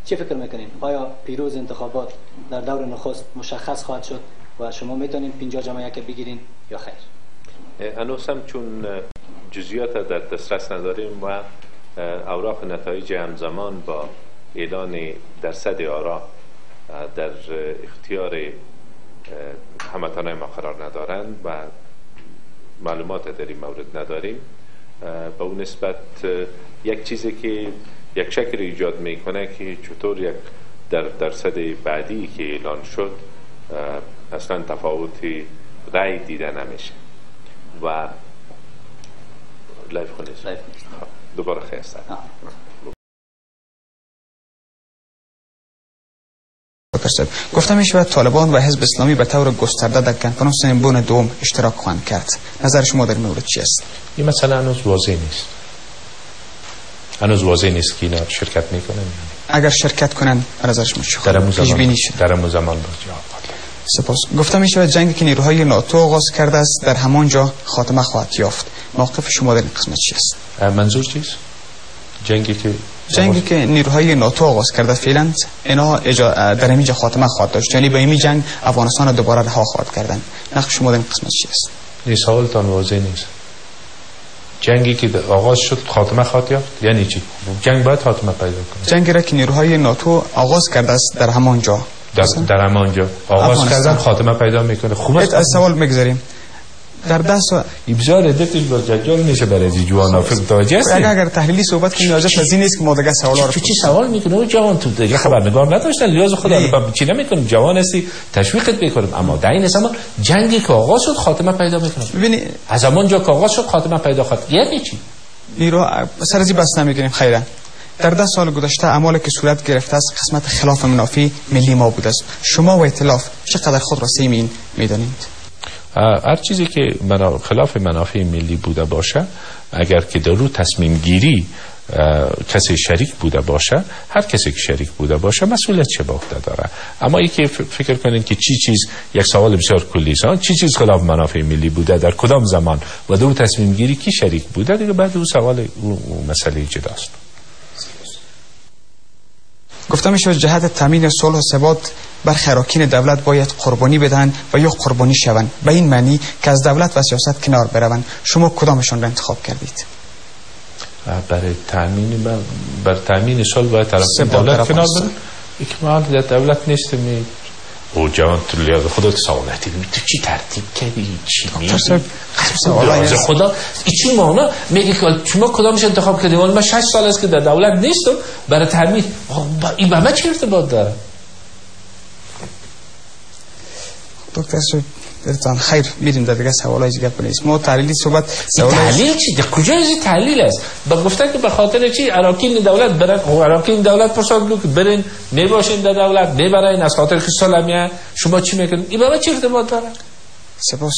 چه فکر میکنین؟ آیا پیروز انتخابات در دور نخست مشخص خواهد شد و شما میتونین 50 جمع یک بگیرین یا خیر؟ هنوز هم چون جزئیات در دسترس نداریم و اوراق نتایج همزمان با اعلان درصد آرا در اختیار هموطنان ما قرار ندارند و معلومات در این مورد نداریم، به اون نسبت یک چیزی که یک شکل ایجاد میکنه که چطور یک در درصد بعدی که اعلان شد اصلا تفاوتی رأی دیده نمیشه و لایف خونیست دوباره خیلی گفته می شود طالبان و حزب اسلامی به طور گسترده در کنفرانس بن دوم اشتراک خواهند کرد. نظر شما در این مورد چی است؟ این مسئله هنوز واضح نیست. هنوز واضح نیست که اینا شرکت میکنن. اگر شرکت کنن به نظر شما چی پیش بینی شده؟ در همون زمان سپاس. گفته می شود جنگی که نیروهای ناتو آغاز کرده است در همانجا خاتمه خواهد یافت. موقف شما در این قسمت چی است؟ منظور چیست؟ جنگی که نیروهای ناتو آغاز کرده فعلا اینا در همینجا خاتمه خواهد داشت، یعنی به این جنگ افغانستان دوباره رها خواهد کردن. نقش شما در این قسمت چی است؟ این سوالتان واضح نیست. جنگی که آغاز شد خاتمه خواهد یافت یعنی چی؟ جنگ باید خاتمه پیدا کنه. جنگی را که نیروهای ناتو آغاز کرده است در همانجا در همانجا آغاز کردن خاتمه پیدا میکنه. خوب است. از سوال میگذاریم در 10 سال ابزار ادتش با جدول میشه برای جوان فکر توجه است. اگر تحلیلی صحبت کنیم حاجت از این نیست که ما دیگه سوالا رو چی سوال میکنه اون جوان تو دیگه خبرنگار نداشتن لیاز خدا چی نمیکنیم جوان هستی تشویقت میکنیم، اما در این زمان جنگی که آغاز شد خاتمه پیدا میکنه. ببینید از زمان جا که آغاز شد خاتمه پیدا خواهد یعنی چی؟ نیرو سر از بس نمیگیریم. خیره در 10 سال گذشته اعمالی که صورت گرفته است قسمت خلاف منافع ملی ما بوده است. شما و ائتلاف چقدر خود را سیمین میدانید؟ هر چیزی که خلاف منافع ملی بوده باشه، اگر که در رو تصمیم گیری کسی شریک بوده باشه، هر کسی که شریک بوده باشه مسئولیت چه به عهده داره. اما ای که فکر کنین که چی چیز یک سوال بسیار کلی است، چی چیز خلاف منافع ملی بوده در کدام زمان و در رو تصمیم گیری کی شریک بوده، دیگه بعد اون سوال اون مسئله جداست. گفته میشه جهت تامین صلح و ثبات برخی اراکین دولت باید قربانی بدن و یا قربانی شوند، به این معنی که از دولت و سیاست کنار بروند. شما کدامشان را انتخاب کردید؟ برای تامین صلح باید طرف دولت کنار برن. یک ما در دولت نیستیم. او جوان تو لیاز خدا سوالتی تو چی ترتیب کردی چی میگی لیاز خدا چی مانا میگه که شما کدامش انتخاب کردی؟ من 6 سال است که در دولت نیستم برای تامین این به من چه ارتباط داره؟ دکتر درتان خیر میریم در دیگه سوالای دیگه نیست. ما تحلیلی صحبت تحلیل چی؟ کجا از تحلیل است؟ با گفتن که به خاطر چی اراکین دولت برن اراکین دولت پرسان که برین میباشین در دولت میبرین از خاطر که سالمیه شما چی میکنین؟ این به چه ارتباط داره؟ سپاس.